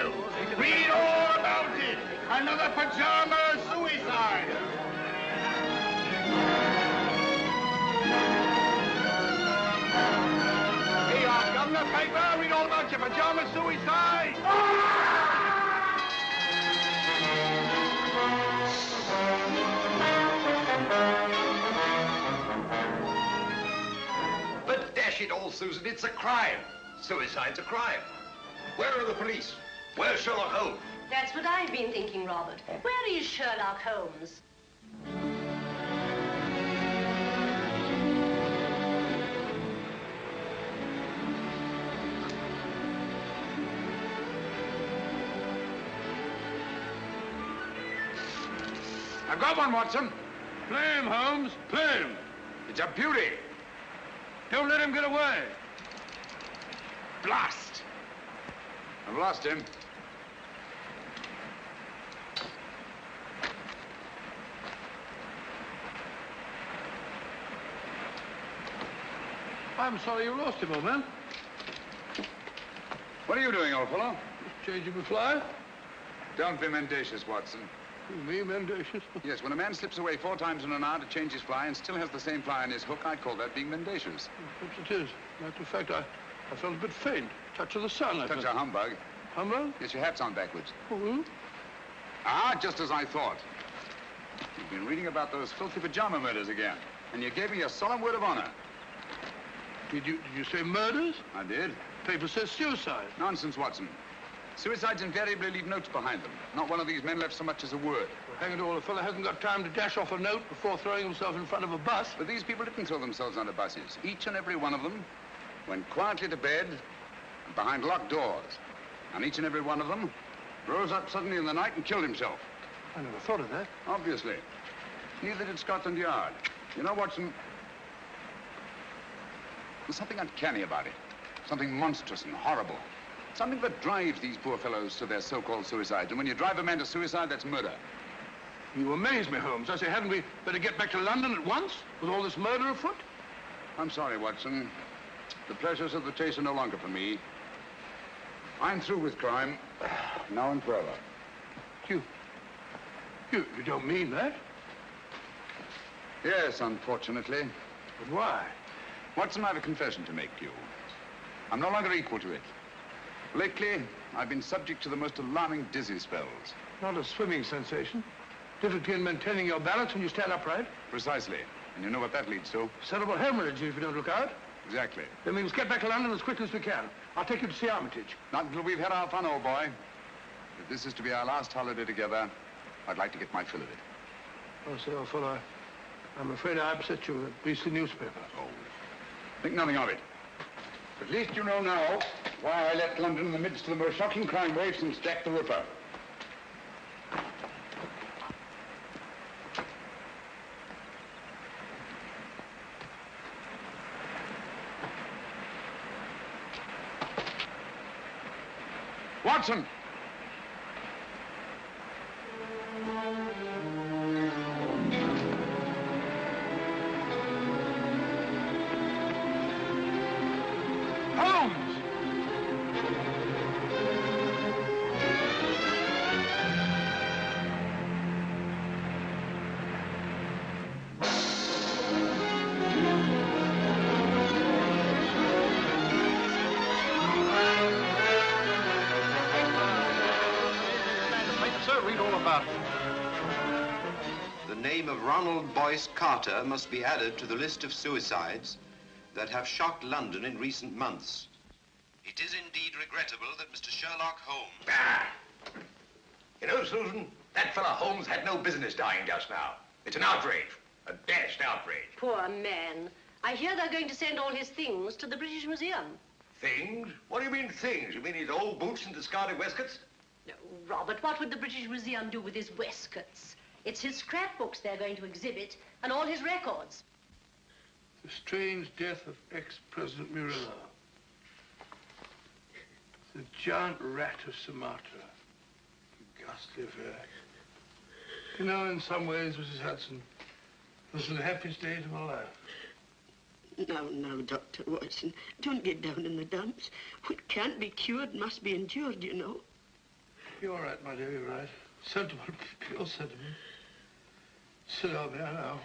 you. Read all about it. Another pajama suicide. Here you are, Governor. Paper. Read all about your pajama suicide. But dash it all, Susan, it's a crime. Suicide's a crime. Where are the police? Where's Sherlock Holmes? That's what I've been thinking, Robert. Where is Sherlock Holmes? I've got one, Watson. Play him, Holmes. Play him. It's a beauty. Don't let him get away. Blast. I've lost him. I'm sorry you lost him, old man. What are you doing, old fellow? Changing the fly? Don't be mendacious, Watson. Me, mendacious? Yes, when a man slips away 4 times in an hour to change his fly and still has the same fly on his hook, I call that being mendacious. Perhaps it is. Matter of fact, I felt a bit faint. Touch of the sun, I Touch felt. a humbug. Humbug? Yes, your hat's on backwards. Oh, Ah, just as I thought. You've been reading about those filthy pajama murders again, and you gave me a solemn word of honor. Did you say murders? I did. Paper says suicide. Nonsense, Watson. Suicides invariably leave notes behind them. Not one of these men left so much as a word. Well, hang it all, a fellow hasn't got time to dash off a note before throwing himself in front of a bus. But these people didn't throw themselves under buses. Each and every one of them went quietly to bed and behind locked doors. And each and every one of them rose up suddenly in the night and killed himself. I never thought of that. Obviously. Neither did Scotland Yard. You know, Watson, there's something uncanny about it. Something monstrous and horrible. Something that drives these poor fellows to their so-called suicides. And when you drive a man to suicide, that's murder. You amaze me, Holmes. I say, hadn't we better get back to London at once with all this murder afoot? I'm sorry, Watson. The pleasures of the chase are no longer for me. I'm through with crime, now and forever. You don't mean that? Yes, unfortunately. But why? Watson, I have a confession to make to you. I'm no longer equal to it. Lately, I've been subject to the most alarming dizzy spells. Not a swimming sensation. Difficulty in maintaining your balance when you stand upright. Precisely. And you know what that leads to? Cerebral hemorrhage if you don't look out. Exactly. Then we must get back to London as quickly as we can. I'll take you to see Armitage. Not until we've had our fun, old boy. If this is to be our last holiday together, I'd like to get my fill of it. Oh, say, old fellow, I'm afraid I upset you with a beastly newspaper. Oh, think nothing of it. At least you know now why I left London in the midst of the most shocking crime wave since Jack the Ripper. Watson! Carter must be added to the list of suicides that have shocked London in recent months. It is indeed regrettable that Mr. Sherlock Holmes... Ah! You know, Susan, that fellow Holmes had no business dying just now. It's an outrage, a dashed outrage. Poor man. I hear they're going to send all his things to the British Museum. Things? What do you mean things? You mean his old boots and discarded waistcoats? No, Robert, what would the British Museum do with his waistcoats? It's his scrapbooks they're going to exhibit, and all his records. The strange death of ex-President Murillo. The giant rat of Sumatra. A ghastly affair. You know, in some ways, Mrs. Hudson, this was the happiest days of my life. No, Dr. Watson. Don't get down in the dumps. What can't be cured must be endured, you know. You're all right, my dear, you're right. Sentiment, pure sentiment. Sit over there now.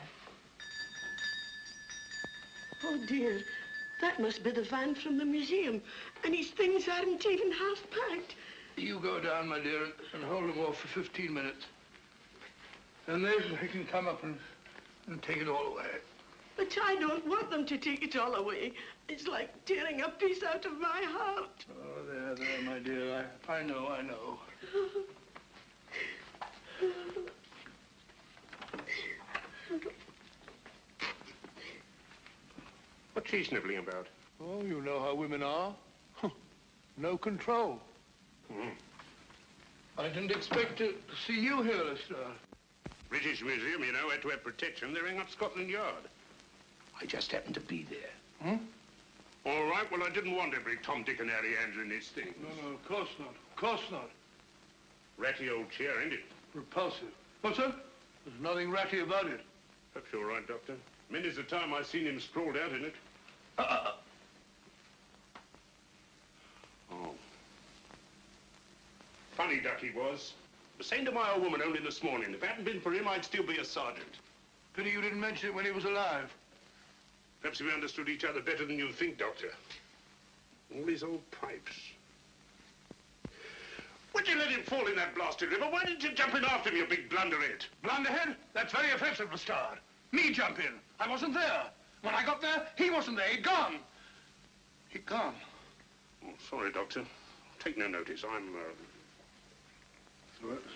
Oh, dear. That must be the van from the museum. And his things aren't even half packed. You go down, my dear, and hold them off for 15 minutes. And they can come up and take it all away. But I don't want them to take it all away. It's like tearing a piece out of my heart. Oh, there, my dear. I know. What's she sniveling about? Oh, you know how women are. No control. I didn't expect to see you here, Lestrade. British Museum, you know, had to have protection. They're ringing up Scotland Yard. I just happened to be there. All right, well, I didn't want every Tom, Dick, and Harry handling these things. No, of course not. Of course not. Ratty old chair, ain't it? Repulsive. What's that? There's nothing ratty about it. Perhaps you're right, Doctor. Many's the time I've seen him sprawled out in it. Oh. Funny duck he was. I was saying to my old woman only this morning, if it hadn't been for him, I'd still be a sergeant. Pity you didn't mention it when he was alive. Perhaps we understood each other better than you think, Doctor. All these old pipes. Why'd you let him fall in that blasted river? Why didn't you jump in after him, you big blunderhead? Blunderhead? That's very offensive, Lestrade. Me jump in. I wasn't there. When I got there, he wasn't there. He'd gone. He'd gone. Oh, sorry, Doctor. Take no notice. I'm,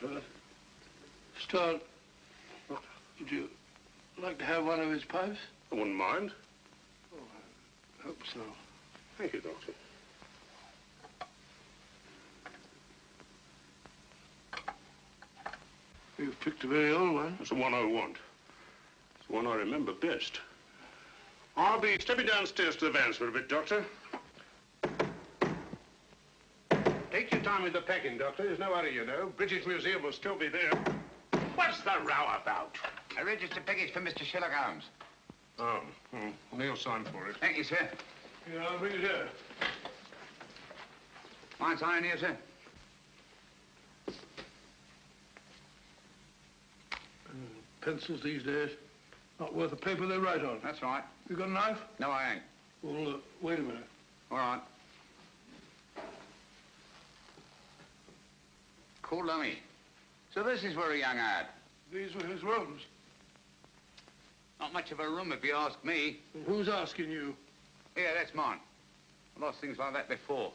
Sir. Lestrade, would you like to have one of his pipes? I wouldn't mind. Oh, I hope so. Thank you, Doctor. You've picked a very old one. That's the one I want. It's the one I remember best. I'll be stepping downstairs to the vans for a bit, Doctor. Take your time with the packing, Doctor. There's no hurry, you know. British Museum will still be there. What's the row about? A registered package for Mr. Sherlock Holmes. Oh, Neill signed for it. Thank you, sir. Yeah, I'll bring it here. Mine sign here, sir. Pencils these days, not worth the paper they write on. That's right. You got a knife? No, I ain't. Well, wait a minute. All right. Cool, dummy. So this is where he hung out. These were his rooms. Not much of a room, if you ask me. Well, who's asking you? Yeah, that's mine. I've lost things like that before.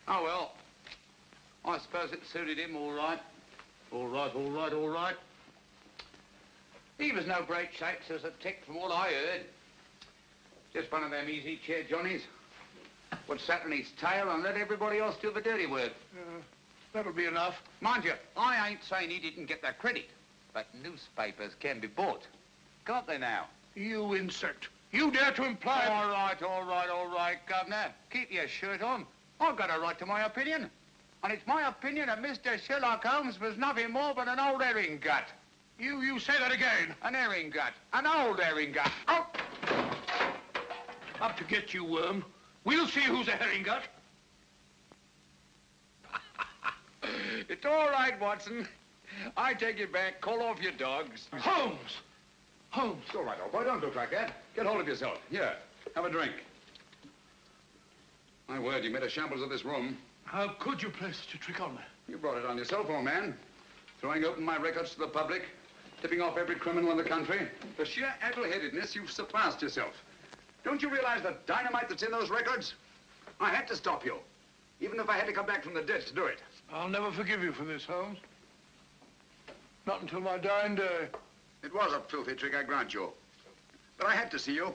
Oh, well. I suppose it suited him all right. All right. He was no great shakes as a tick from what I heard. Just one of them easy chair Johnnies. Would sat on his tail and let everybody else do the dirty work. That'll be enough. Mind you, I ain't saying he didn't get that credit, but newspapers can be bought. Can't they now? You insect. You dare to imply... All right, Governor. Keep your shirt on. I've got a right to my opinion. And it's my opinion that Mr. Sherlock Holmes was nothing more but an old herring gut. You say that again. An herring gut. An old herring gut. Oh! Up to get you, worm. We'll see who's a herring gut. It's all right, Watson. I take it back. Call off your dogs. Holmes! Holmes. It's all right, old boy. Don't look like that. Get hold of yourself. Here, have a drink. My word, you made a shambles of this room. How could you play such a trick on me? You brought it on yourself, old man. Throwing open my records to the public, tipping off every criminal in the country. For sheer addle-headedness, you've surpassed yourself. Don't you realize the dynamite that's in those records? I had to stop you, even if I had to come back from the dead to do it. I'll never forgive you for this, Holmes. Not until my dying day. It was a filthy trick, I grant you. But I had to see you.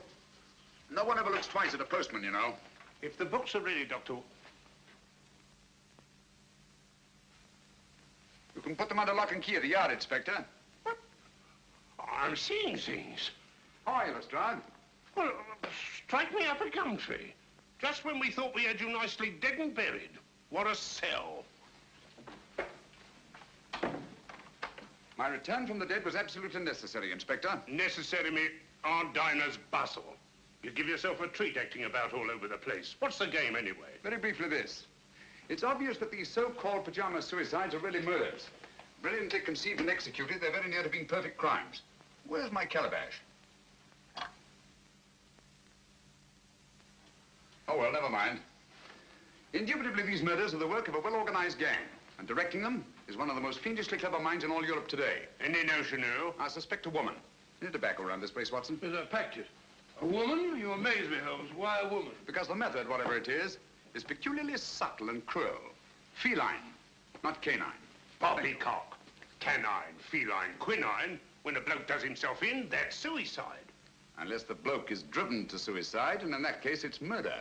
No one ever looks twice at a postman, you know. If the books are ready, Doctor... You can put them under lock and key at the yard, Inspector. What? I'm seeing things. How are you, Lestrade? Well, strike me up a gum tree. Just when we thought we had you nicely dead and buried. What a sell. My return from the dead was absolutely necessary, Inspector. Necessary, me Aunt Dinah's Basil. You give yourself a treat acting about all over the place. What's the game, anyway? Very briefly this. It's obvious that these so-called pajama suicides are really murders. Brilliantly conceived and executed, they're very near to being perfect crimes. Where's my calabash? Oh, well, never mind. Indubitably, these murders are the work of a well-organized gang, and directing them is one of the most fiendishly clever minds in all Europe today. Any notion who? I suspect a woman. Any tobacco around this place, Watson? Yes, I packed it. A woman? You amaze me, Holmes. Why a woman? Because the method, whatever it is peculiarly subtle and cruel. Feline, not canine. Poppycock. Canine, feline, quinine. When a bloke does himself in, that's suicide. Unless the bloke is driven to suicide, and in that case, it's murder.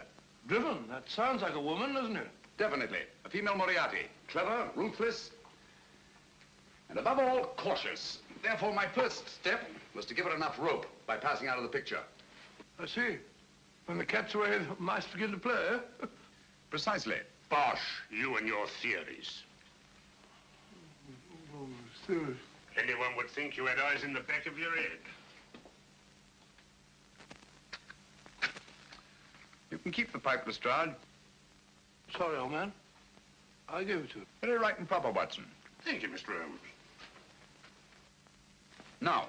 Driven? That sounds like a woman, doesn't it? Definitely. A female Moriarty. Clever, ruthless, and above all, cautious. Therefore, my first step was to give her enough rope by passing out of the picture. I see. When the cat's away, the mice begin to play, eh? Precisely. Bosh, you and your theories. Oh, theories. Anyone would think you had eyes in the back of your head. You can keep the pipe, Lestrade. Sorry, old man. I'll give it to you. Very right and proper, Watson. Thank you, Mr. Holmes. Now,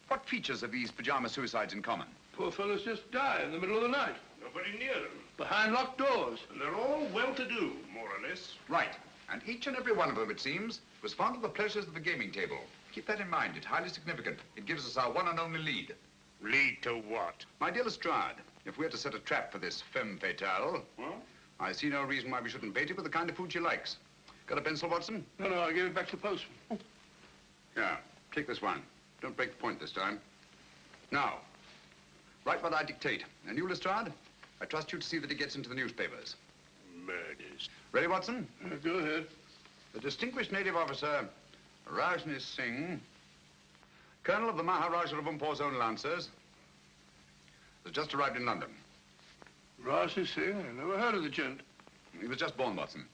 what features have these pajama suicides in common? Poor fellows just die in the middle of the night. Nobody near them. Behind locked doors. And they're all well-to-do, more or less. Right. And each and every one of them, it seems, was fond of the pleasures of the gaming table. Keep that in mind. It's highly significant. It gives us our one and only lead. Lead to what? My dear Lestrade, if we're to set a trap for this femme fatale, Well? I see no reason why we shouldn't bait it with the kind of food she likes. Got a pencil, Watson? No, I'll give it back to the postman. Yeah, take this one. Don't break the point this time. Now, write what I dictate. And you, Lestrade, I trust you to see that it gets into the newspapers. Murders. Ready, Watson? Go ahead. The distinguished native officer, Rajni Singh, colonel of the Maharaja of Umpur's own Lancers, has just arrived in London. Rajni Singh? I never heard of the gent. He was just born, Watson.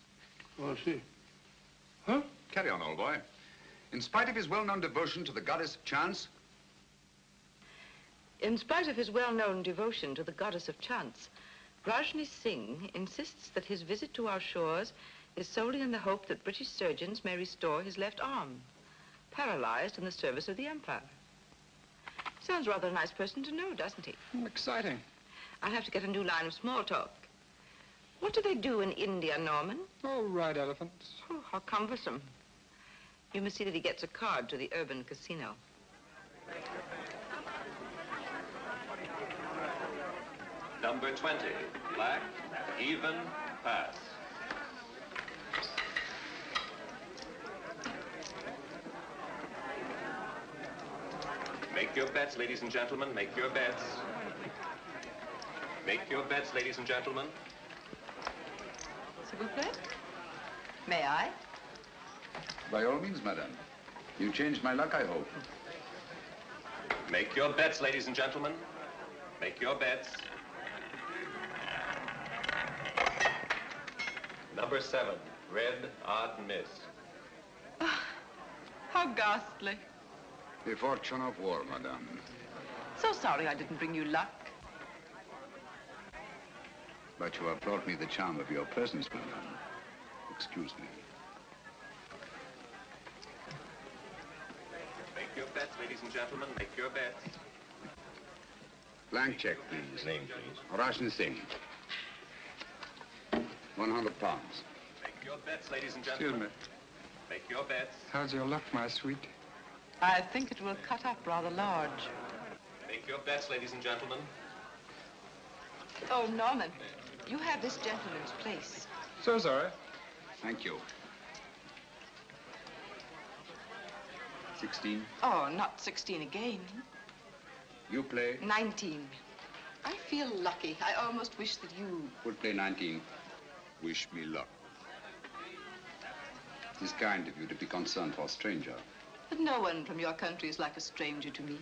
Oh, I see. Huh? Carry on, old boy. In spite of his well-known devotion to the goddess of chance... In spite of his well-known devotion to the goddess of chance, Rajni Singh insists that his visit to our shores is solely in the hope that British surgeons may restore his left arm, paralyzed in the service of the Empire. Sounds rather a nice person to know, doesn't he? Exciting. I'll have to get a new line of small talk. What do they do in India, Norman? Oh, ride elephants. Oh, how cumbersome. You must see that he gets a card to the urban casino. Number 20, black, even, pass. Make your bets, ladies and gentlemen, make your bets. Make your bets, ladies and gentlemen. S'il vous plaît? May I? By all means, madame. You changed my luck, I hope. Make your bets, ladies and gentlemen. Make your bets. Number 7, red, odd miss. How ghastly. The fortune of war, madame. So sorry I didn't bring you luck. But you have brought me the charm of your presence, madame. Excuse me. Make your bets, ladies and gentlemen. Make your bets. Blank check, please. Name, please. Rajni Singh. 100 pounds. Make your bets, ladies and Excuse gentlemen. me. Make your bets. How's your luck, my sweet? I think it will cut up rather large. Make your bets, ladies and gentlemen. Oh, Norman, you have this gentleman's place. So sorry. Thank you. 16. Oh, not 16 again. You play. 19. I feel lucky. I almost wish that you... Would play 19. Wish me luck. It's kind of you to be concerned for a stranger. But no one from your country is like a stranger to me.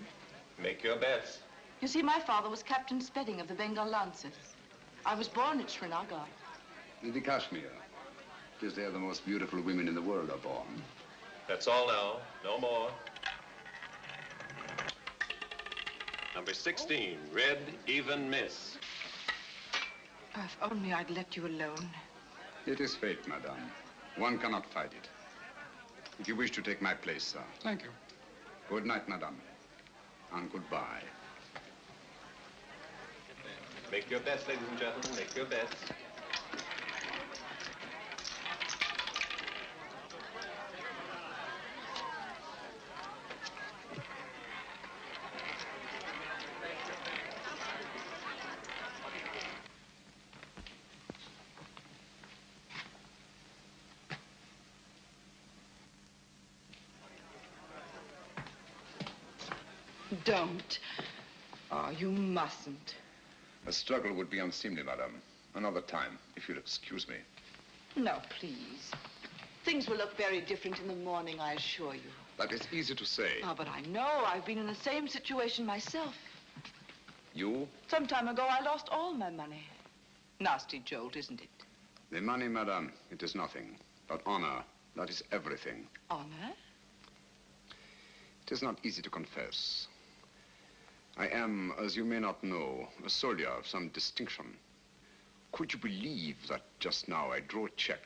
Make your bets. You see, my father was Captain Spedding of the Bengal Lancers. I was born at Srinagar. In the Kashmir. It is there the most beautiful women in the world are born. That's all now. No more. Number 16, red, even, miss. Oh, if only I'd let you alone. It is fate, madame. One cannot fight it. If you wish to take my place, sir. Thank you. Good night, madame. And goodbye. Make your bets, ladies and gentlemen. Make your bets. Don't. Oh, you mustn't. A struggle would be unseemly, madame. Another time, if you'll excuse me. No, please. Things will look very different in the morning, I assure you. That is easy to say. Oh, but I know. I've been in the same situation myself. You? Some time ago, I lost all my money. Nasty jolt, isn't it? The money, madame, it is nothing. But honor, that is everything. Honor? It is not easy to confess. I am, as you may not know, a soldier of some distinction. Could you believe that just now I drew a check?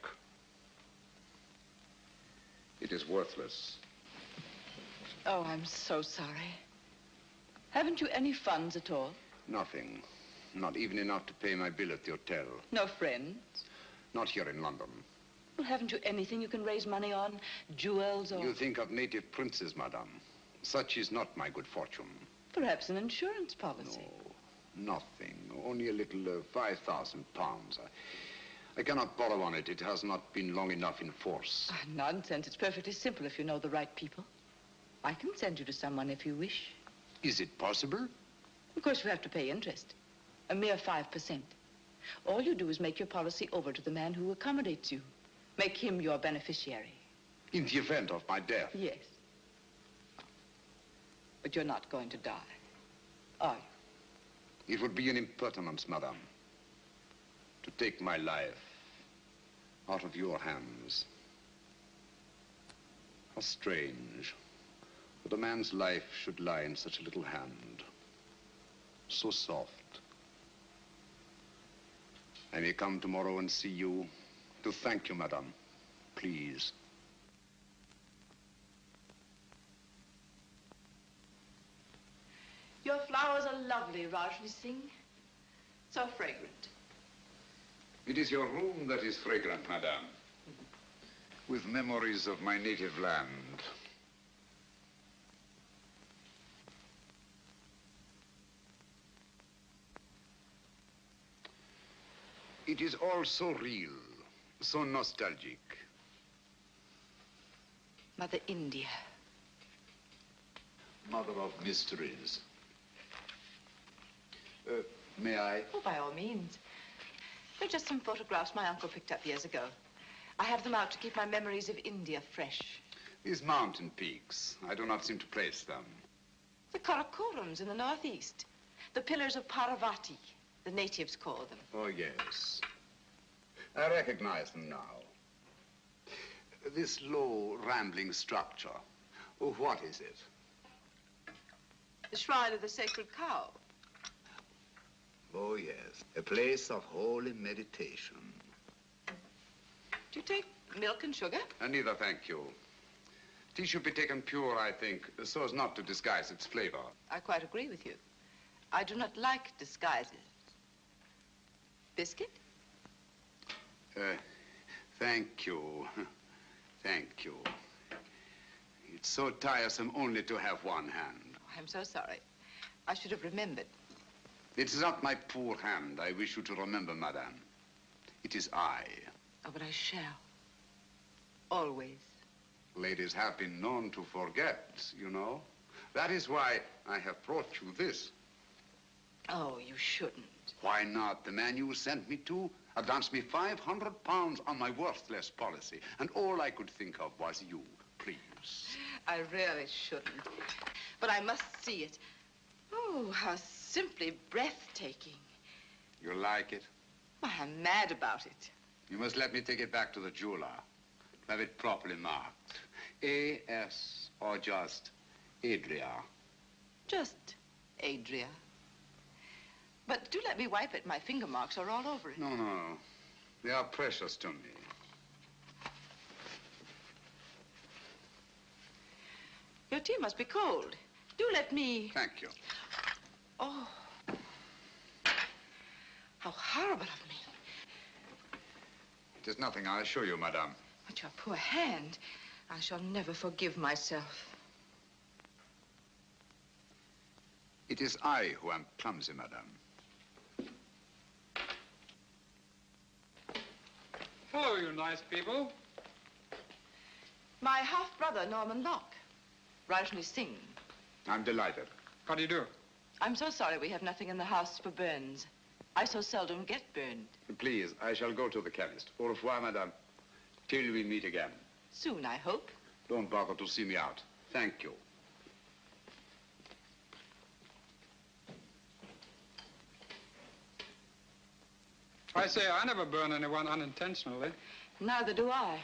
It is worthless. Oh, I'm so sorry. Haven't you any funds at all? Nothing. Not even enough to pay my bill at the hotel. No friends? Not here in London. Well, haven't you anything you can raise money on? Jewels or... You think of native princes, madame. Such is not my good fortune. Perhaps an insurance policy. No, nothing. Only a little 5,000 pounds. I cannot borrow on it. It has not been long enough in force. Ah, nonsense. It's perfectly simple if you know the right people. I can send you to someone if you wish. Is it possible? Of course, you have to pay interest. A mere 5%. All you do is make your policy over to the man who accommodates you. Make him your beneficiary. In the event of my death? Yes. But you're not going to die, are you? It would be an impertinence, madame, to take my life out of your hands. How strange that a man's life should lie in such a little hand, so soft. I may come tomorrow and see you to thank you, madame. Please. Your flowers are lovely, Rajni Singh. So fragrant. It is your room that is fragrant, madame. With memories of my native land. It is all so real, so nostalgic. Mother India. Mother of mysteries. May I? Oh, by all means. They're just some photographs my uncle picked up years ago. I have them out to keep my memories of India fresh. These mountain peaks, I do not seem to place them. The Karakorams in the northeast. The pillars of Parvati, the natives call them. Oh, yes. I recognize them now. This low, rambling structure. Oh, what is it? The shrine of the sacred cow. Oh, yes. A place of holy meditation. Do you take milk and sugar? Neither, thank you. Tea should be taken pure, I think, so as not to disguise its flavor. I quite agree with you. I do not like disguises. Biscuit? Thank you. Thank you. It's so tiresome only to have one hand. I'm so sorry. I should have remembered. It is not my poor hand I wish you to remember, madame. It is I. Oh, but I shall. Always. Ladies have been known to forget, you know. That is why I have brought you this. Oh, you shouldn't. Why not? The man you sent me to advanced me 500 pounds on my worthless policy, and all I could think of was you. Please. I really shouldn't. But I must see it. Oh, how simply breathtaking. You like it? Why, I'm mad about it. You must let me take it back to the jeweler. Have it properly marked. A.S. or just Adria. Just Adria. But do let me wipe it. My finger marks are all over it. No, no. They are precious to me. Your tea must be cold. Do let me... Thank you. Oh. How horrible of me. It is nothing, I assure you, madame. But your poor hand. I shall never forgive myself. It is I who am clumsy, madame. Hello, you nice people. My half-brother, Norman Locke. Rajni Singh. I'm delighted. How do you do? I'm so sorry we have nothing in the house for burns. I so seldom get burned. Please, I shall go to the chemist. Au revoir, madame. Till we meet again. Soon, I hope. Don't bother to see me out. Thank you. I say, I never burn anyone unintentionally. Neither do I.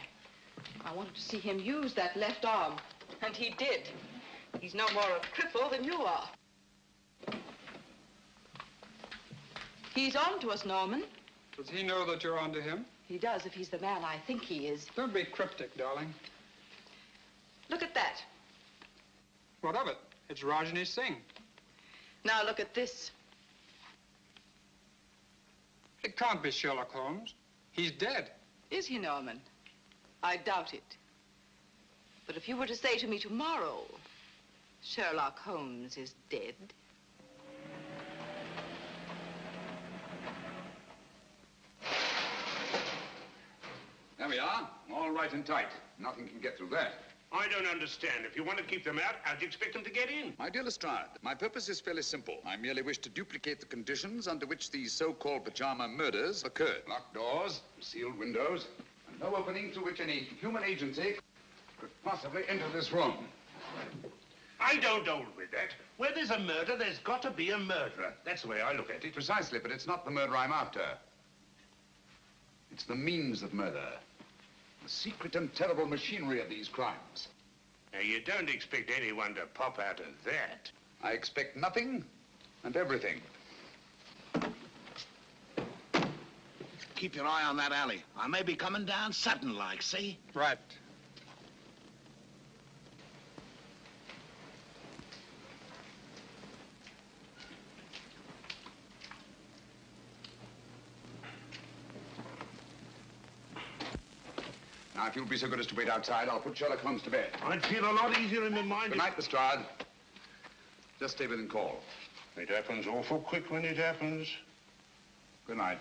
I wanted to see him use that left arm, and he did. He's no more a cripple than you are. He's on to us, Norman. Does he know that you're on to him? He does, if he's the man I think he is. Don't be cryptic, darling. Look at that. What of it? It's Rajni Singh. Now look at this. It can't be Sherlock Holmes. He's dead. Is he, Norman? I doubt it. But if you were to say to me tomorrow, Sherlock Holmes is dead. There we are. All right and tight. Nothing can get through that. I don't understand. If you want to keep them out, how'd you expect them to get in? My dear Lestrade, my purpose is fairly simple. I merely wish to duplicate the conditions under which these so-called pajama murders occurred. Locked doors, sealed windows, and no opening through which any human agency could possibly enter this room. I don't hold with that. Where there's a murder, there's got to be a murderer. That's the way I look at it. Precisely, but it's not the murder I'm after. It's the means of murder. The secret and terrible machinery of these crimes. Now, you don't expect anyone to pop out of that. I expect nothing and everything. Keep your eye on that alley. I may be coming down sudden-like, see? Right. Now, if you'll be so good as to wait outside, I'll put Sherlock Holmes to bed. I'd feel a lot easier in my mind. Good night, Lestrade. Just stay within call. It happens awful quick when it happens. Good night.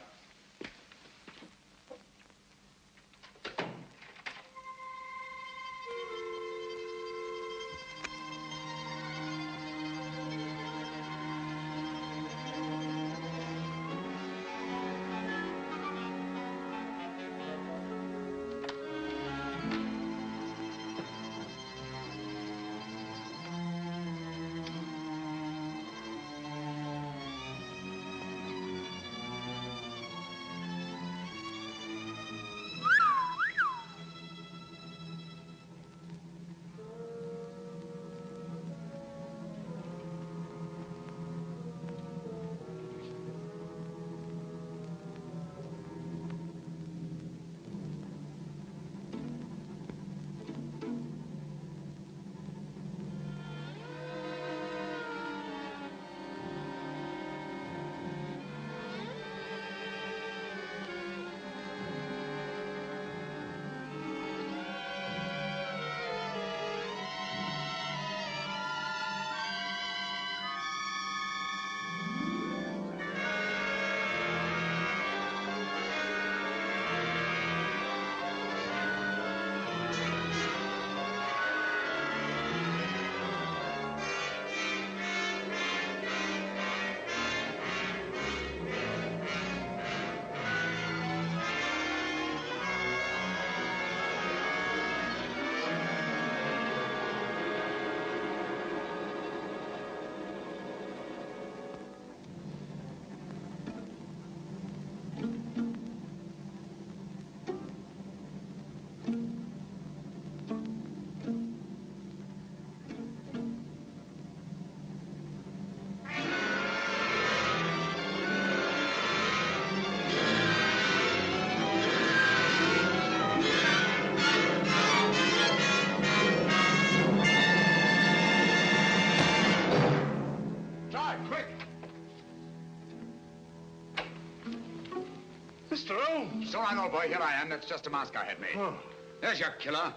Mr. Holmes! It's all right, old boy. Here I am. That's just a mask I had made. Oh. There's your killer.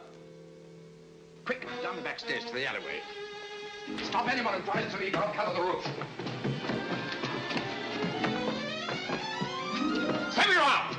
Quick, down the back stairs to the alleyway. Stop anyone who tries to leave. I'll cover the roof. Send you out!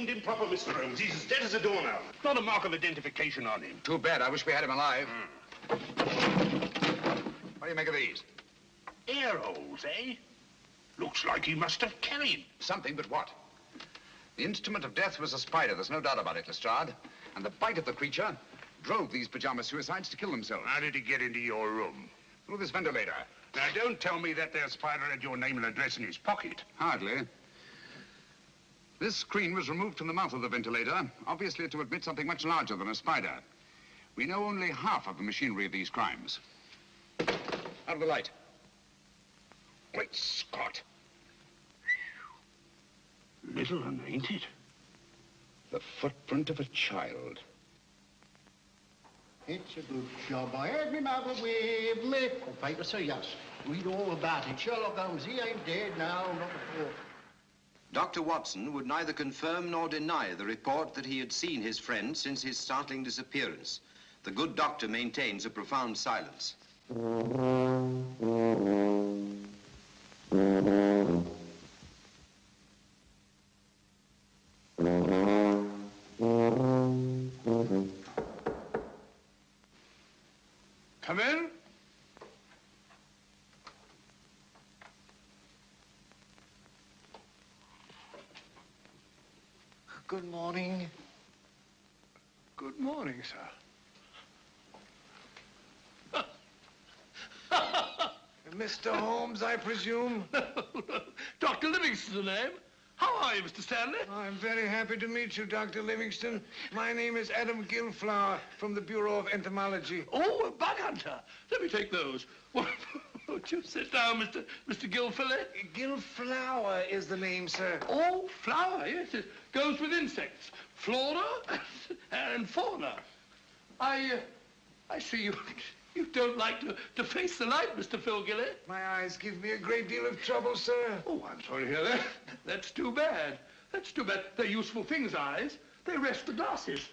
Improper, Mr. Holmes. He's as dead as a doornail. Not a mark of identification on him. Too bad. I wish we had him alive. What do you make of these? Air holes, eh? Looks like he must have carried. Something, but what? The instrument of death was a spider. There's no doubt about it, Lestrade. And the bite of the creature drove these pajama suicides to kill themselves. How did he get into your room? Through this ventilator. Now, don't tell me that there spider had your name and address in his pocket. Hardly. This screen was removed from the mouth of the ventilator, obviously to admit something much larger than a spider. We know only half of the machinery of these crimes. Out of the light. Great Scott. Little one, ain't it? The footprint of a child. It's a good job. I had me mother with me. On paper, sir, yes. Read all about it. Sherlock Holmes, he ain't dead now, not before. Dr. Watson would neither confirm nor deny the report that he had seen his friend since his startling disappearance. The good doctor maintains a profound silence. Come in. Good morning. Good morning, sir. Mr. Holmes, I presume? Dr. Livingston's the name. How are you, Mr. Stanley? I'm very happy to meet you, Dr. Livingston. My name is Adam Gillflower from the Bureau of Entomology. Oh, a bug hunter. Let me take those. Won't you sit down, Mr. Gillflower? Gillflower is the name, sir. Oh, flower, yes. It goes with insects. Flora and fauna. I see you don't like to face the light, Mr. Philgilly. My eyes give me a great deal of trouble, sir. Oh, I'm sorry to hear that. That's too bad. That's too bad. They're useful things, eyes. They rest the glasses.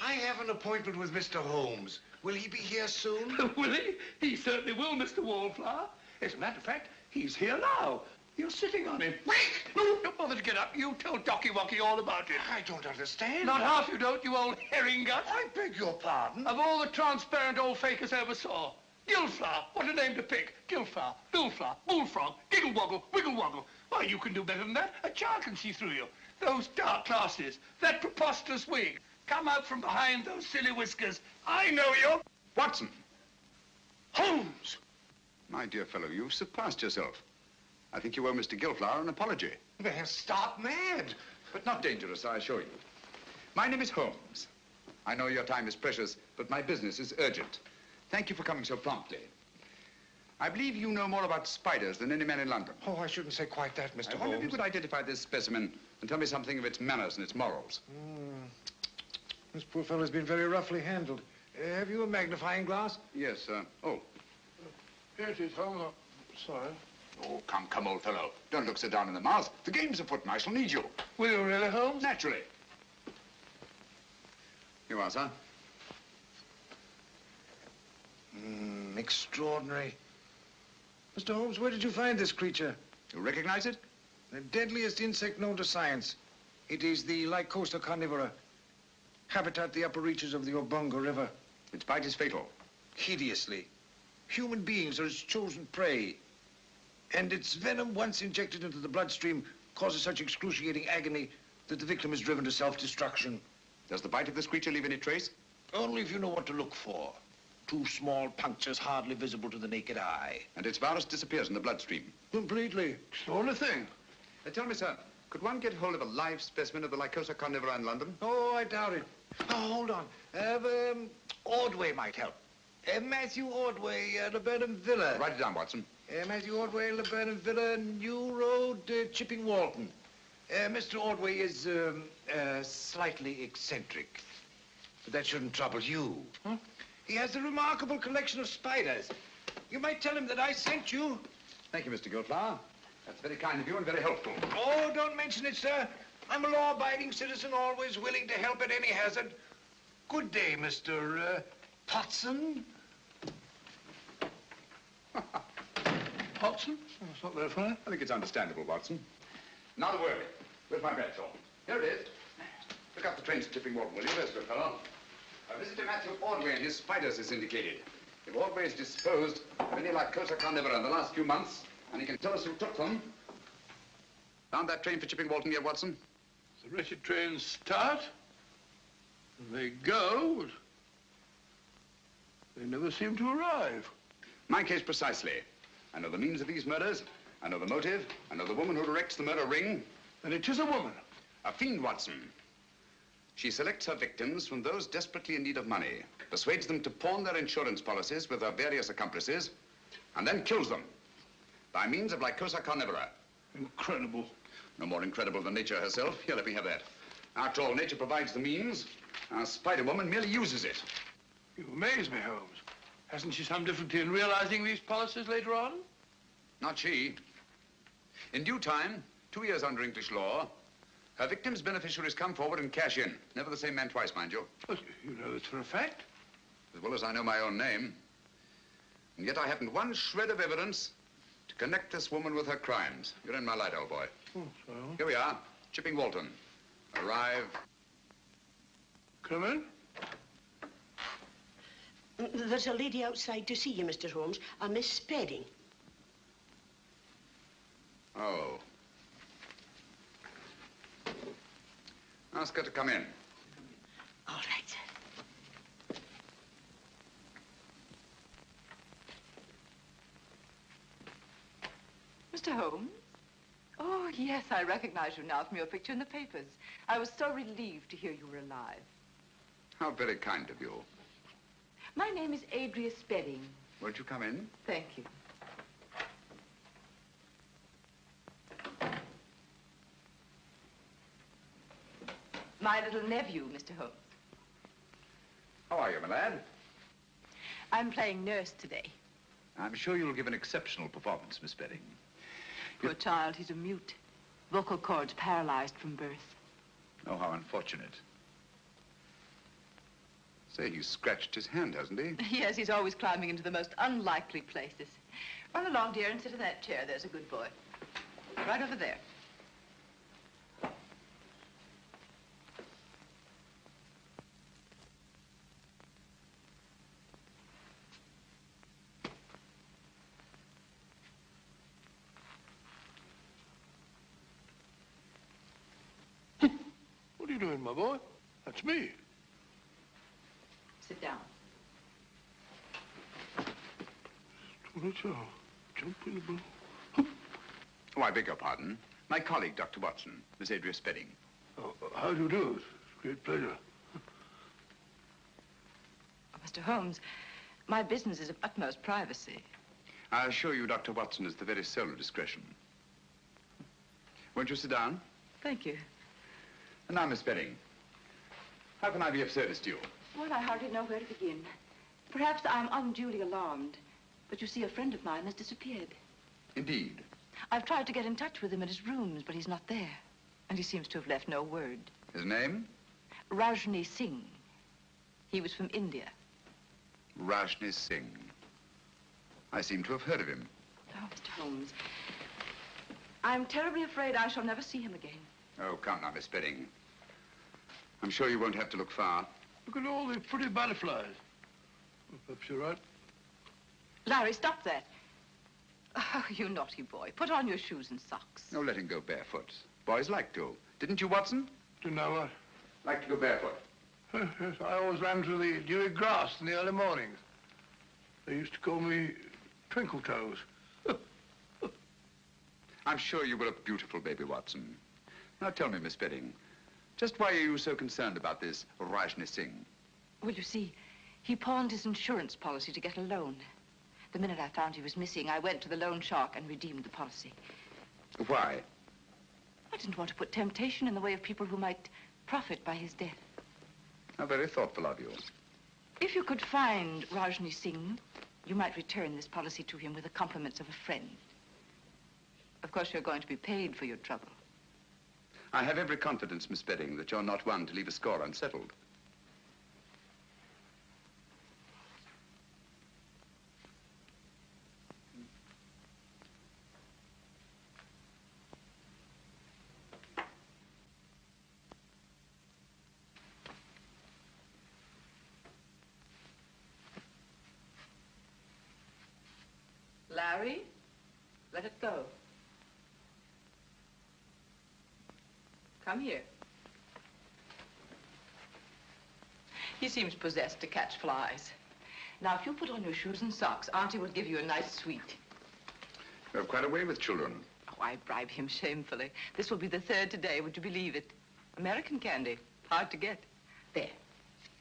I have an appointment with Mr. Holmes. Will he be here soon? Will he? He certainly will, Mr. Wallflower. As a matter of fact, he's here now. You're sitting on him. Wait! Don't bother to get up. You tell Docky Wocky all about it. I don't understand. Not half you don't, you old herring gut. I beg your pardon. Of all the transparent old fakers I ever saw. Gillflower, what a name to pick. Gillflower, Billflower, Bullfrog, Giggle Woggle, Wiggle Woggle. Why, you can do better than that. A child can see through you. Those dark glasses, that preposterous wig. Come out from behind those silly whiskers. I know you. Watson. Holmes. My dear fellow, you've surpassed yourself. I think you owe Mr. Gillflower an apology. They're stark mad. But not dangerous, I assure you. My name is Holmes. I know your time is precious, but my business is urgent. Thank you for coming so promptly. I believe you know more about spiders than any man in London. Oh, I shouldn't say quite that, Mr. Holmes. I wonder if you could identify this specimen and tell me something of its manners and its morals. This poor fellow's been very roughly handled. Have you a magnifying glass? Yes, oh. Here it is, Holmes. Sorry. Oh, come, old fellow. Don't look so down in the mouth. The game's afoot and I shall need you. Will you really, Holmes? Naturally. Here you are, sir. Extraordinary. Mr. Holmes, where did you find this creature? You recognize it? The deadliest insect known to science. It is the Lycosa carnivora. Habitat the upper reaches of the Obongo River. Its bite is fatal. Hideously. Human beings are its chosen prey. And its venom, once injected into the bloodstream, causes such excruciating agony that the victim is driven to self-destruction. Does the bite of this creature leave any trace? Only if you know what to look for. 2 small punctures hardly visible to the naked eye. And its virus disappears in the bloodstream? Completely. It's the only thing. Tell me, sir, could one get hold of a live specimen of the Lycosa carnivora in London? Oh, I doubt it. Oh, hold on. Ordway might help. Matthew Ordway, Laburnum Villa. Write it down, Watson. Matthew Ordway, Laburnum Villa, New Road, Chipping Walton. Mr. Ordway is slightly eccentric. But that shouldn't trouble you. Huh? He has a remarkable collection of spiders. You might tell him that I sent you. Thank you, Mr. Gilflower. That's very kind of you and very helpful. Oh, don't mention it, sir. I'm a law-abiding citizen, always willing to help at any hazard. Good day, Mr. Potson. Watson? That's not very funny. I think it's understandable, Watson. Now the word. Where's my badge, Saul? Here it is. Look up the trains to Chipping Walton, will you? There's good fellow. A visit to Matthew Ordway and his spiders is indicated. If Ordway is disposed of any Lycosa carnivora in the last few months, and he can tell us who took them. Found that train for Chipping Walton yet, Watson? The wretched trains start, and they go, but they never seem to arrive. My case precisely. I know the means of these murders. I know the motive. I know the woman who directs the murder ring. And it is a woman. A fiend, Watson. She selects her victims from those desperately in need of money, persuades them to pawn their insurance policies with her various accomplices, and then kills them by means of Lycosa carnivora. Incredible. No more incredible than nature herself. Here, let me have that. After all, nature provides the means. Our Spider-Woman merely uses it. You amaze me, Holmes. Hasn't she some difficulty in realizing these policies later on? Not she. In due time, 2 years under English law, her victim's beneficiaries come forward and cash in. Never the same man twice, mind you. But you know this for a fact. As well as I know my own name. And yet I haven't one shred of evidence to connect this woman with her crimes. You're in my light, old boy. Oh, so? Here we are, Chipping Walton. Arrive. Come in. There's a lady outside to see you, Mr. Holmes, a Miss Spedding. Oh. Ask her to come in. All right. Mr. Holmes? Oh, yes, I recognize you now from your picture in the papers. I was so relieved to hear you were alive. How very kind of you. My name is Adria Spedding. Won't you come in? Thank you. My little nephew, Mr. Holmes. How are you, my lad? I'm playing nurse today. I'm sure you'll give an exceptional performance, Miss Spedding. Poor child, he's a mute. Vocal cords paralyzed from birth. Oh, how unfortunate. Say, he's scratched his hand, hasn't he? Yes, he's always climbing into the most unlikely places. Run along, dear, and sit in that chair. There's a good boy. Right over there. What are you doing, my boy? That's me. Sit down. Jump in the blue. Oh, I beg your pardon. My colleague, Dr. Watson, Miss Adria Spedding. Oh, how do you do? It's a great pleasure. Mr. Holmes, my business is of utmost privacy. I assure you, Dr. Watson is the very soul of discretion. Won't you sit down? Thank you. And now, Miss Spedding, how can I be of service to you? Well, I hardly know where to begin. Perhaps I'm unduly alarmed, but you see, a friend of mine has disappeared. Indeed. I've tried to get in touch with him at his rooms, but he's not there. And he seems to have left no word. His name? Rajni Singh. He was from India. Rajni Singh. I seem to have heard of him. Oh, Mr. Holmes, I'm terribly afraid I shall never see him again. Oh, come now, Miss Spedding. I'm sure you won't have to look far. Look at all the pretty butterflies. Perhaps you're right. Larry, stop that. Oh, you naughty boy. Put on your shoes and socks. No, let him go barefoot. Boys like to. Didn't you, Watson? Do you know what? Like to go barefoot. Yes, I always ran through the dewy grass in the early mornings. They used to call me Twinkle Toes. I'm sure you were a beautiful baby, Watson. Now tell me, Miss Spedding, just why are you so concerned about this Rajni Singh? Well, you see, he pawned his insurance policy to get a loan. The minute I found he was missing, I went to the loan shark and redeemed the policy. Why? I didn't want to put temptation in the way of people who might profit by his death. How very thoughtful of you. If you could find Rajni Singh, you might return this policy to him with the compliments of a friend. Of course, you're going to be paid for your trouble. I have every confidence, Miss Spedding, that you're not one to leave a score unsettled. Larry, let it go. Come here. He seems possessed to catch flies. Now, if you put on your shoes and socks, Auntie will give you a nice sweet. You have quite a way with children. Oh, I bribe him shamefully. This will be the third today, would you believe it? American candy, hard to get. There.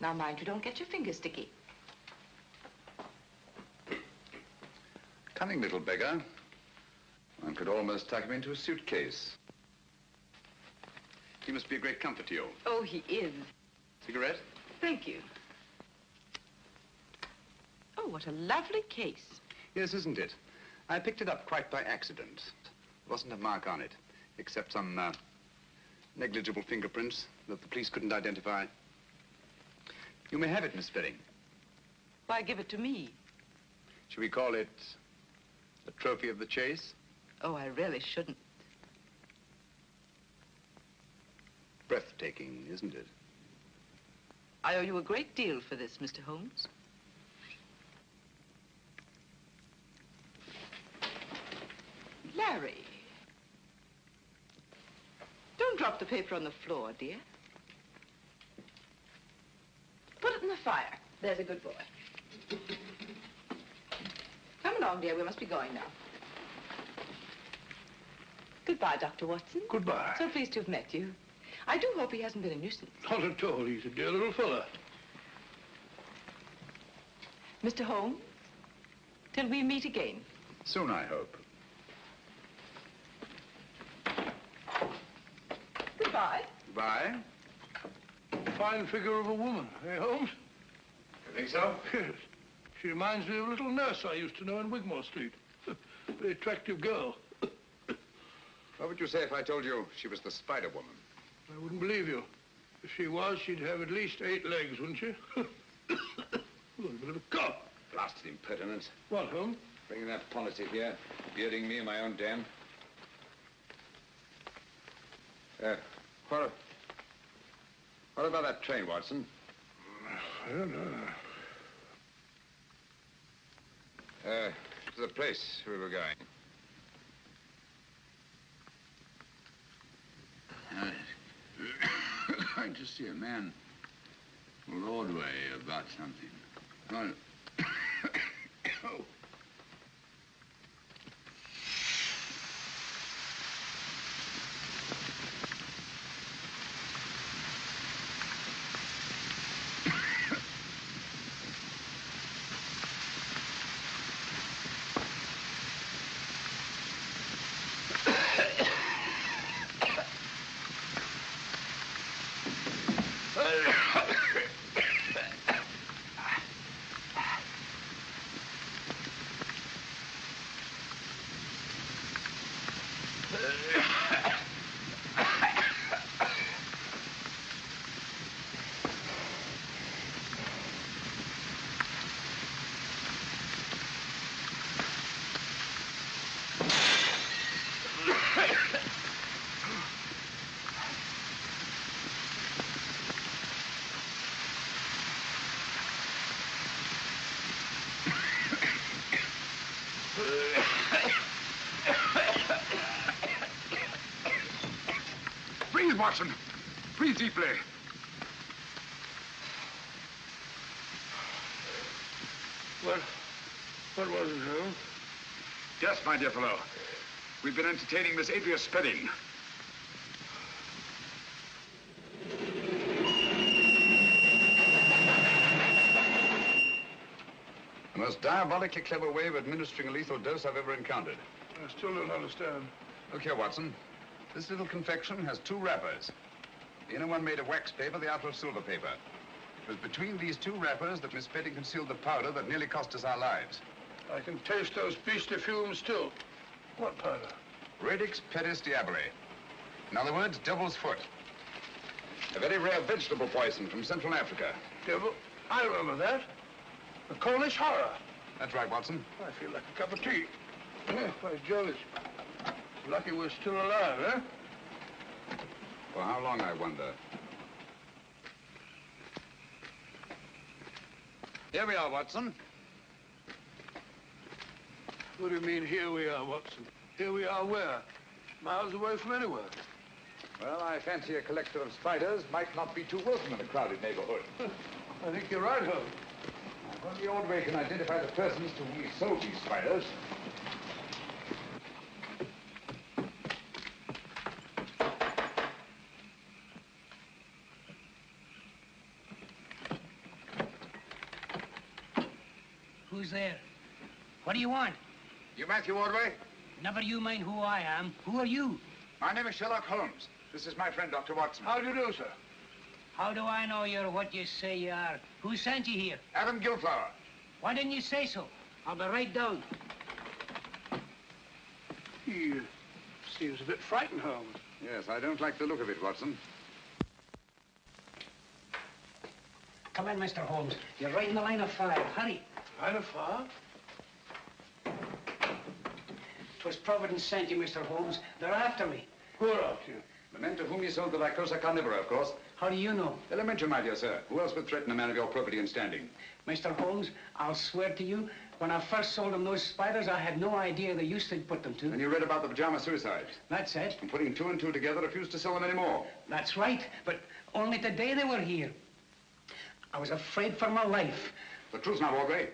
Now, mind you don't get your fingers sticky. Cunning little beggar. One could almost tuck him into a suitcase. He must be a great comfort to you. Oh, he is. Cigarette? Thank you. Oh, what a lovely case. Yes, isn't it? I picked it up quite by accident. There wasn't a mark on it, except some negligible fingerprints that the police couldn't identify. You may have it, Miss Spedding. Why give it to me? Should we call it a trophy of the chase? Oh, I really shouldn't. Breathtaking, isn't it? I owe you a great deal for this, Mr. Holmes. Larry. Don't drop the paper on the floor, dear. Put it in the fire. There's a good boy. Come along, dear. We must be going now. Goodbye, Dr. Watson. Goodbye. So pleased to have met you. I do hope he hasn't been a nuisance. Not at all. He's a dear little fella. Mr. Holmes, till we meet again. Soon, I hope. Goodbye. Goodbye. Fine figure of a woman, eh, Holmes? You think so? Yes. She reminds me of a little nurse I used to know in Wigmore Street. Very attractive girl. What would you say if I told you she was the Spider Woman? I wouldn't believe you. If she was, she'd have at least 8 legs, wouldn't she? Oh, a bit of a cough. Blasted impertinence. What, Holmes? Bringing that policy here, bearding me in my own den. What about that train, Watson? I don't know. To the place we were going. Going to see a man Broadway about something. Well, oh. Watson. Breathe deeply. What was it, Holmes? Yes, my dear fellow. We've been entertaining Miss Adria Spedding. The most diabolically clever way of administering a lethal dose I've ever encountered. I still don't understand. Look here, Watson. This little confection has 2 wrappers. The inner one made of wax paper, the outer of silver paper. It was between these 2 wrappers that Miss Spedding concealed the powder that nearly cost us our lives. I can taste those beastly fumes still. What powder? Radix pedis diaboli. In other words, devil's foot. A very rare vegetable poison from Central Africa. Devil? I remember that. The Cornish horror. That's right, Watson. I feel like a cup of tea. By Jove, it's lucky we're still alive, eh? For how long, I wonder? Here we are, Watson. What do you mean, here we are, Watson? Here we are where? Miles away from anywhere. Well, I fancy a collector of spiders might not be too welcome in a crowded neighborhood. I think you're right, Holmes. If only Ordway can identify the persons to whom he sold these spiders. Who's there? What do you want? You Matthew Ordway? Never you mind who I am. Who are you? My name is Sherlock Holmes. This is my friend, Dr. Watson. How do you do, sir? How do I know you're what you say you are? Who sent you here? Adam Gilflower. Why didn't you say so? I'll be right down. He seems a bit frightened, Holmes. Yes, I don't like the look of it, Watson. Come in, Mr. Holmes. You're right in the line of fire. Hurry. Line of fire? 'Twas Providence sent you, Mr. Holmes. They're after me. Who are after you? The men to whom you sold the Lycosa carnivora, of course. How do you know? Elementary, my dear sir. Who else would threaten a man of your probity and standing? Mr. Holmes, I'll swear to you, when I first sold them those spiders, I had no idea the use they'd put them to. And you read about the pajama suicides? That's it. And putting 2 and 2 together, refused to sell them anymore. That's right, but only today they were here. I was afraid for my life. The truth now, Ordway.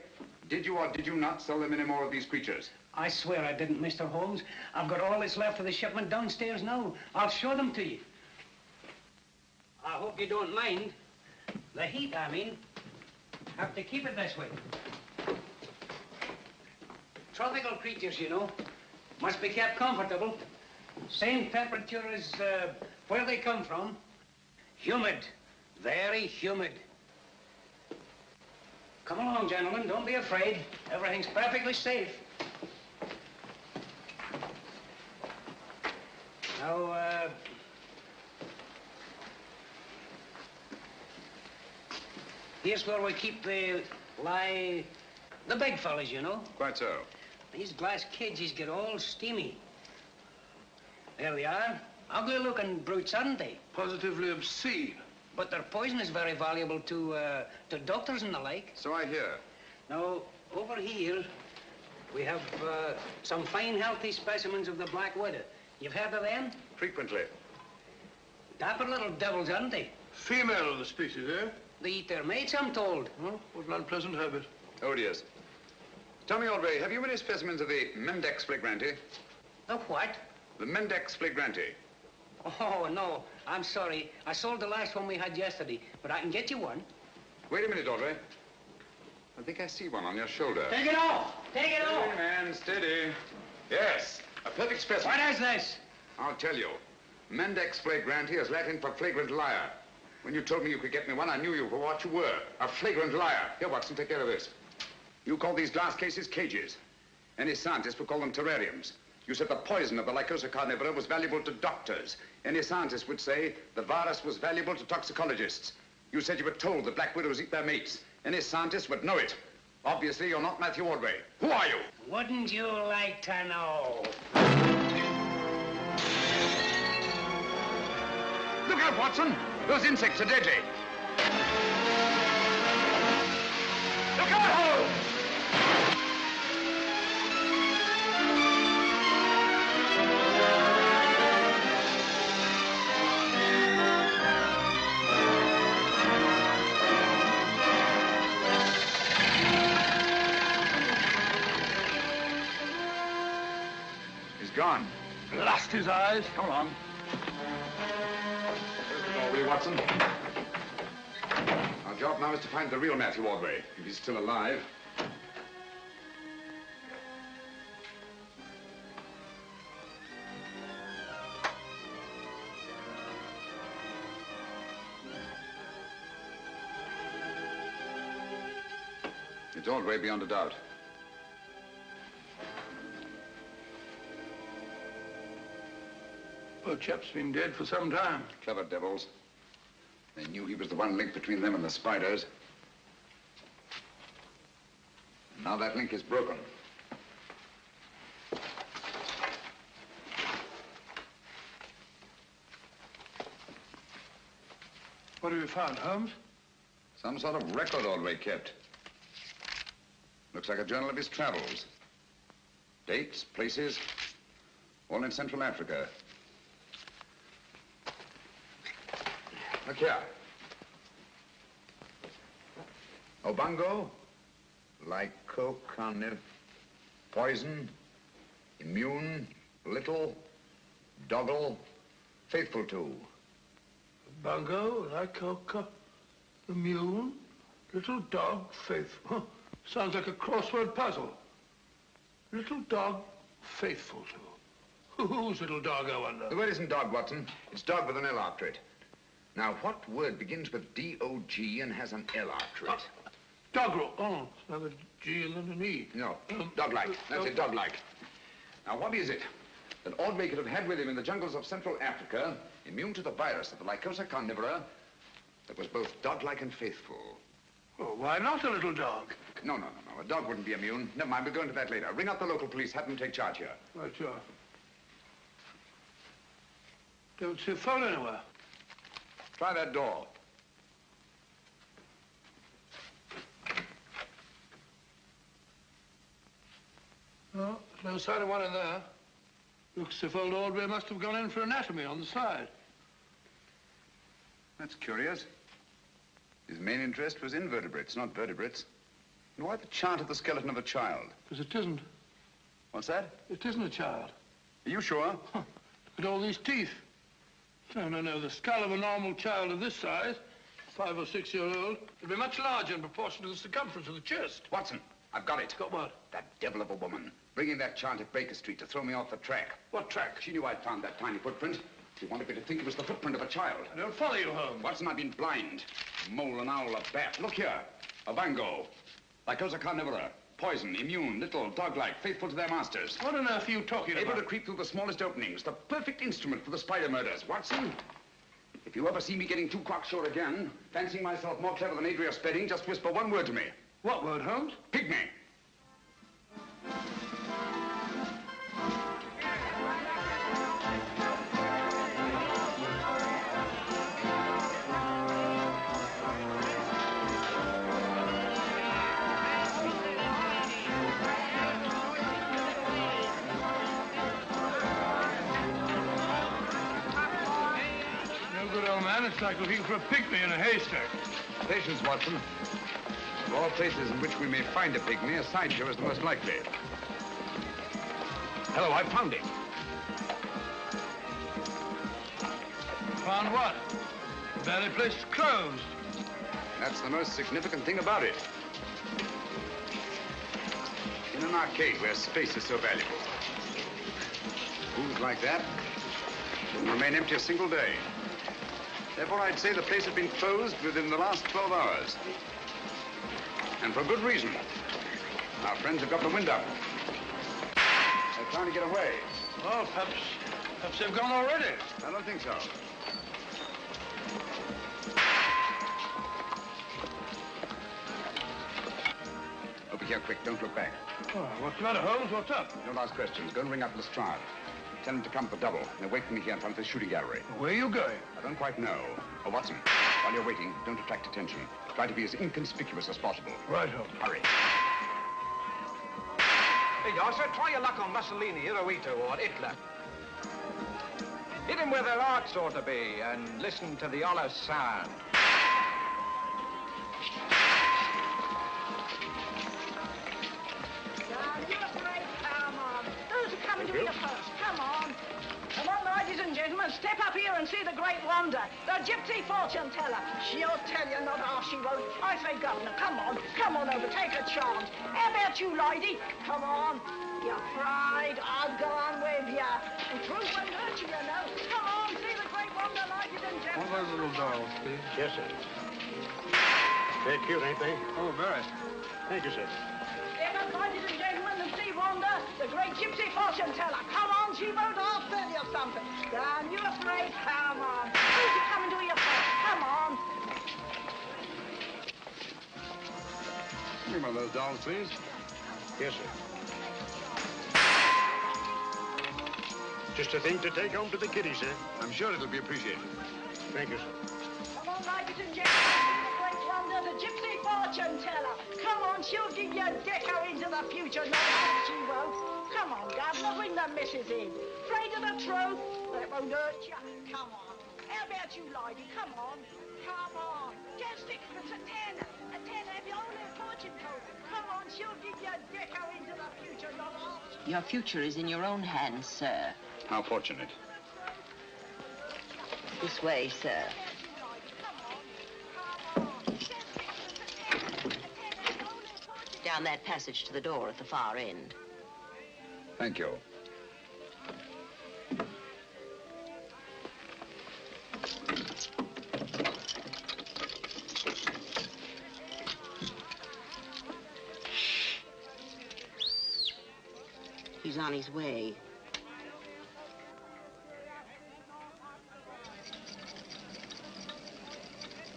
Did you or did you not sell them any more of these creatures? I swear I didn't, Mr. Holmes. I've got all that's left of the shipment downstairs now. I'll show them to you. I hope you don't mind. The heat, I mean. Have to keep it this way. Tropical creatures, you know. Must be kept comfortable. Same temperature as where they come from. Humid. Very humid. Come along, gentlemen. Don't be afraid. Everything's perfectly safe. Now, here's where we keep the big fellas, you know. Quite so. These glass cages get all steamy. There they are. Ugly-looking brutes, aren't they? Positively obscene. But their poison is very valuable to doctors and the like. So I hear. Now, over here, we have some fine, healthy specimens of the black widow. You've heard of them? Frequently. Dapper little devils, aren't they? Female of the species, eh? They eat their mates, I'm told. Well, what an unpleasant habit. Oh, dears. Tell me, Ordway, have you any specimens of the Mendex flagrante? The what? The Mendex flagrante. Oh, no. I'm sorry. I sold the last one we had yesterday, but I can get you one. Wait a minute, Ordway. I think I see one on your shoulder. Take it off! Take it off! Steady, man, steady. Yes, a perfect specimen. What is this? I'll tell you. Mendex flagrante is Latin for flagrant liar. When you told me you could get me one, I knew you for what you were, a flagrant liar. Here, Watson, take care of this. You call these glass cases cages. Any scientist would call them terrariums. You said the poison of the Lycosa carnivora was valuable to doctors. Any scientist would say the virus was valuable to toxicologists. You said you were told that black widows eat their mates. Any scientist would know it. Obviously, you're not Matthew Ordway. Who are you? Wouldn't you like to know? Look out, Watson! Those insects are deadly. Look out, Holmes! Blast his eyes. Come along. First of all, will you, Watson? Our job now is to find the real Matthew Ordway, if he's still alive. It's Ordway beyond a doubt. Poor chap's been dead for some time. Clever devils. They knew he was the one link between them and the spiders. Now that link is broken. What have you found, Holmes? Some sort of record Ordway kept. Looks like a journal of his travels. Dates, places, all in Central Africa. Look here. Obango, lycocarniv, poison, immune, little, doggle, faithful to. Bungo, lycoca, immune, little dog, faithful. Huh. Sounds like a crossword puzzle. Little dog, faithful to. Whose little dog, I wonder? The word isn't dog, Watson. It's dog with an L after it. Now, what word begins with D-O-G and has an L after it? Doggerel. Oh, it's another G and then an E. No, dog-like. That's it, dog-like. Now, what is it that Ordway could have had with him in the jungles of Central Africa, immune to the virus of the Lycosa carnivora, that was both dog-like and faithful? Well, why not a little dog? No. A dog wouldn't be immune. Never mind, we'll go into that later. Ring up the local police, have them take charge here. Right, sure. Don't see a phone anywhere. Try that door. No, there's no sign of one in there. Looks as if old Ordway must have gone in for anatomy on the side. That's curious. His main interest was invertebrates, not vertebrates. And why the chart of the skeleton of a child? Because it isn't. What's that? It isn't a child. Are you sure? Huh. Look at all these teeth. No. The skull of a normal child of this size, 5 or 6 year old, would be much larger in proportion to the circumference of the chest. Watson, I've got it. Got what? That devil of a woman. Bringing that chart at Baker Street to throw me off the track. What track? She knew I'd found that tiny footprint. She wanted me to think it was the footprint of a child. I don't follow you, Holmes. Watson, I've been blind. A mole, an owl, a bat. Look here. A vango. Lycosa carnivora. Poison, immune, little, dog-like, faithful to their masters. What on earth are you talking about? Able to creep through the smallest openings. The perfect instrument for the spider murders. Watson, if you ever see me getting too cocksure again, fancying myself more clever than Adria Spedding, just whisper one word to me. What word, Holmes? Pygmy. It's like looking for a pygmy in a haystack. Patience, Watson. Of all places in which we may find a pygmy, a sideshow is the most likely. Hello, I found him. Found what? The ballet place is closed. That's the most significant thing about it. In an arcade where space is so valuable. Rooms like that wouldn't remain empty a single day. Therefore, I'd say the place has been closed within the last 12 hours. And for good reason. Our friends have got the wind up. They're trying to get away. Well, perhaps they've gone already. I don't think so. Over here, quick. Don't look back. Oh, what's the matter, Holmes? What's up? Don't ask questions. Go and ring up Lestrade. Tell them to come for double. They're waiting for me here in front of the shooting gallery. Where are you going? I don't quite know. Oh, Watson, while you're waiting, don't attract attention. Try to be as inconspicuous as possible. Right, Holmes. Hurry. Millhauser, try your luck on Mussolini, Hirohito, or Hitler. Hit him where their hearts ought to be, and listen to the hollow sound. Come on. Those are coming to you first. Come on. gentlemen, step up here and see the great wonder, the gypsy fortune teller. She'll tell you not half she won't. I say, Governor, come on over, take a chance. How about you, lady? Come on. You're afraid? I'll go on with you. And truth won't hurt you, you know. Come on, see the great wonder, ladies and gentlemen. One of those little dolls, please. Yes, sir. They're cute, ain't they? Oh, very. Thank you, sir. Step up, ladies and gentlemen, and see Wanda, the great gypsy fortune teller. Come on, she won't half tell you something. Down, you afraid? Come on. Who's you coming to your first? Come on. Give me one of those dolls, please. Yes, sir. Just a thing to take home to the kiddies, sir. I'm sure it'll be appreciated. Thank you, sir. Come on, ladies and gentlemen, the great wonder, the gypsy fortune teller. Come on, she'll give you a deco into the future. No, she won't. Come on, Governor, bring the missus in. Afraid of the truth? That won't hurt you. Come on. How about you, lady? Come on. Come on. 10 sixpence, a tenner. A tenner, if you only a fortune told. Come on, she'll give you a deco into the future. No, Your future is in your own hands, sir. How fortunate. This way, sir. Down that passage to the door at the far end. Thank you. He's on his way.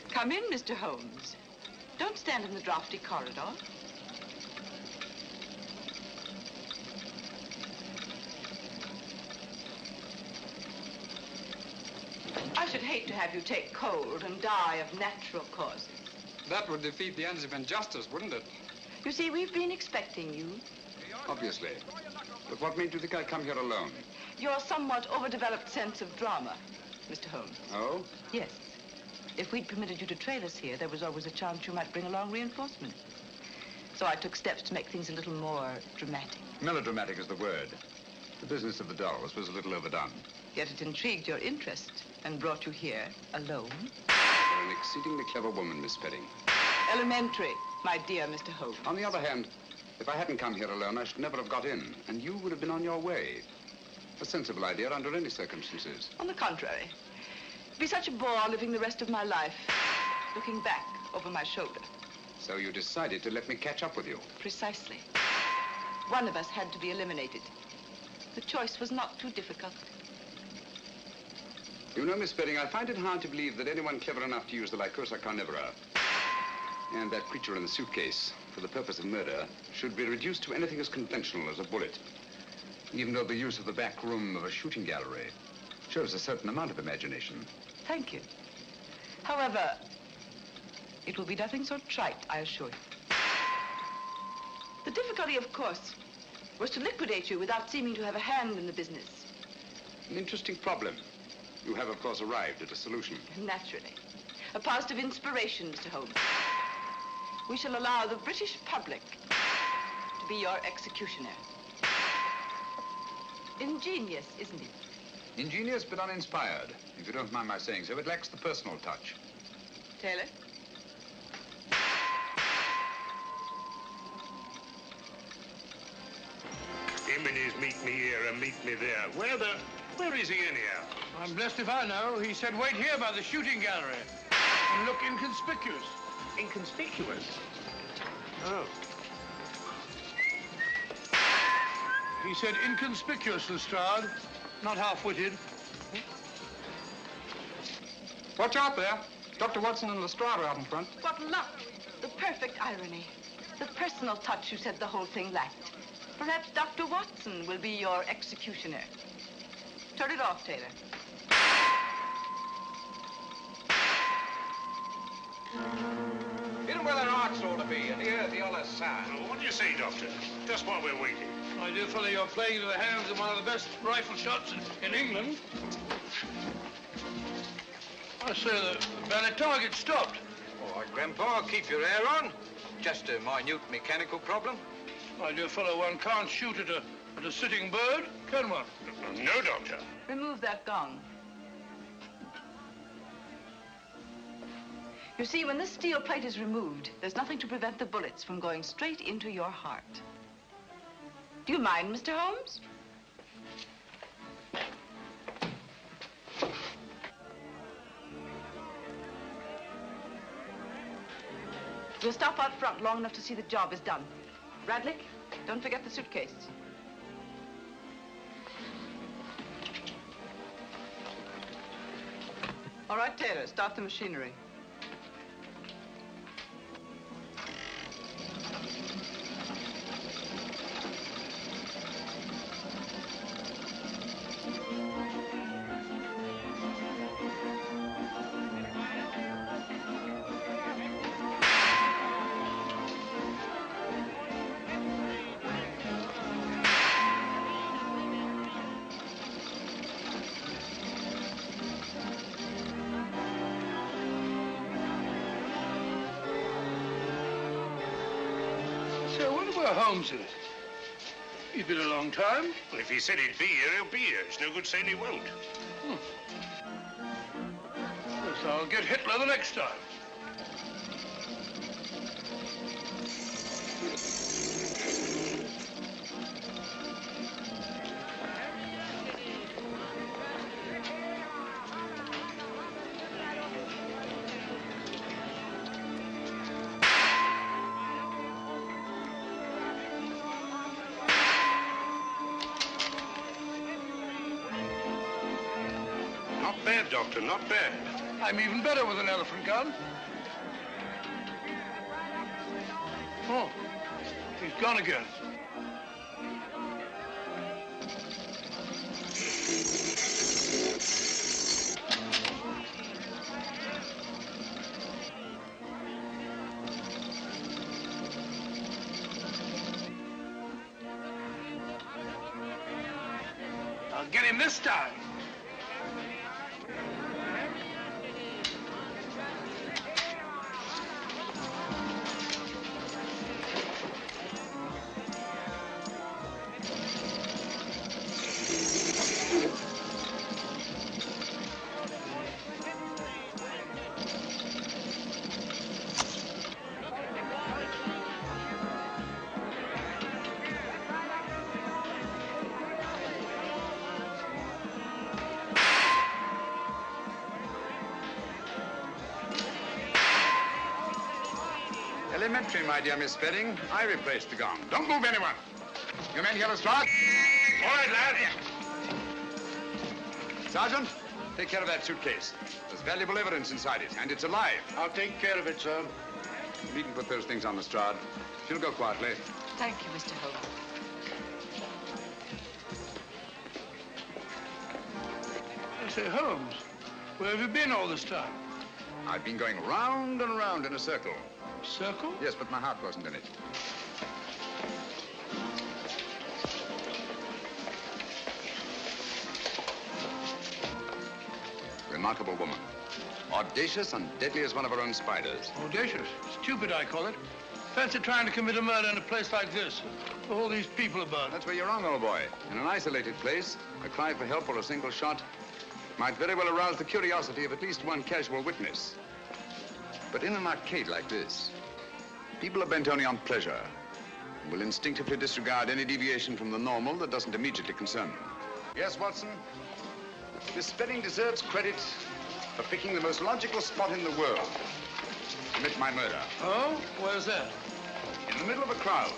Come in, Mr. Holmes. Don't stand in the drafty corridor. I should hate to have you take cold and die of natural causes. That would defeat the ends of injustice, wouldn't it? You see, we've been expecting you. Obviously. But what made you think I'd come here alone? Your somewhat overdeveloped sense of drama, Mr. Holmes. Oh? Yes. If we'd permitted you to trail us here, there was always a chance you might bring along reinforcements. So I took steps to make things a little more dramatic. Melodramatic is the word. The business of the dolls was a little overdone. Yet it intrigued your interest and brought you here alone. You're an exceedingly clever woman, Miss Spedding. Elementary, my dear Mr. Holmes. On the other hand, if I hadn't come here alone, I should never have got in, and you would have been on your way. A sensible idea under any circumstances. On the contrary. It'd be such a bore living the rest of my life, looking back over my shoulder. So you decided to let me catch up with you? Precisely. One of us had to be eliminated. The choice was not too difficult. You know, Miss Spedding, I find it hard to believe that anyone clever enough to use the Lycosa carnivora and that creature in the suitcase for the purpose of murder should be reduced to anything as conventional as a bullet, even though the use of the back room of a shooting gallery shows a certain amount of imagination. Thank you. However, it will be nothing so trite, I assure you. The difficulty, of course, was to liquidate you without seeming to have a hand in the business. An interesting problem. You have, of course, arrived at a solution. Naturally. A positive inspiration, Mr. Holmes. We shall allow the British public to be your executioner. Ingenious, isn't it? Ingenious but uninspired, if you don't mind my saying so. It lacks the personal touch. Taylor? Him and his meet me here and meet me there. Where is he anyhow? I'm blessed if I know. He said wait here by the shooting gallery and look inconspicuous. Inconspicuous? Oh. He said inconspicuous, Lestrade, not half-witted. Watch out there. Dr. Watson and Lestrade are out in front. What luck! The perfect irony. The personal touch you said the whole thing lacked. Perhaps Dr. Watson will be your executioner. Turn it off, Taylor. Hit 'em where their hearts ought to be, and hear the other side. Well, what do you say, Doctor? Just while we're waiting. My dear fellow, you're playing into the hands of one of the best rifle shots in England. I say the ballet target stopped. All right, Grandpa, keep your hair on. Just a minute mechanical problem. My dear fellow, one can't shoot at a sitting bird, can one? No, Doctor. Remove that gong. You see, when this steel plate is removed, there's nothing to prevent the bullets from going straight into your heart. Do you mind, Mr. Holmes? We'll stop out front long enough to see the job is done. Radlick, don't forget the suitcase. All right, Taylor, start the machinery. Holmes is. He's been a long time. Well, if he said he'd be here, he'll be here. It's no good saying he won't. Yes, I'll get Hitler the next time. Doctor, not bad. I'm even better with an elephant gun. Oh, he's gone again. I'll get him this time. Elementary, my dear Miss Spedding. I replaced the gong. Don't move, anyone. You men hear the strike? All right, lad. Sergeant, take care of that suitcase. There's valuable evidence inside it, and it's alive. I'll take care of it, sir. You needn't put those things on the Strad. She'll go quietly. Thank you, Mr. Holmes. I say, Holmes, where have you been all this time? I've been going round and round in a circle. Circle? Yes, but my heart wasn't in it. Remarkable woman. Audacious and deadly as one of her own spiders. Audacious? Stupid, I call it. Fancy trying to commit a murder in a place like this. All these people about. That's where you're wrong, old boy. In an isolated place, a cry for help or a single shot might very well arouse the curiosity of at least one casual witness. But in an arcade like this, people are bent only on pleasure and will instinctively disregard any deviation from the normal that doesn't immediately concern them. Yes, Watson? Miss Spedding deserves credit for picking the most logical spot in the world to commit my murder. Oh? Where's that? In the middle of a crowd.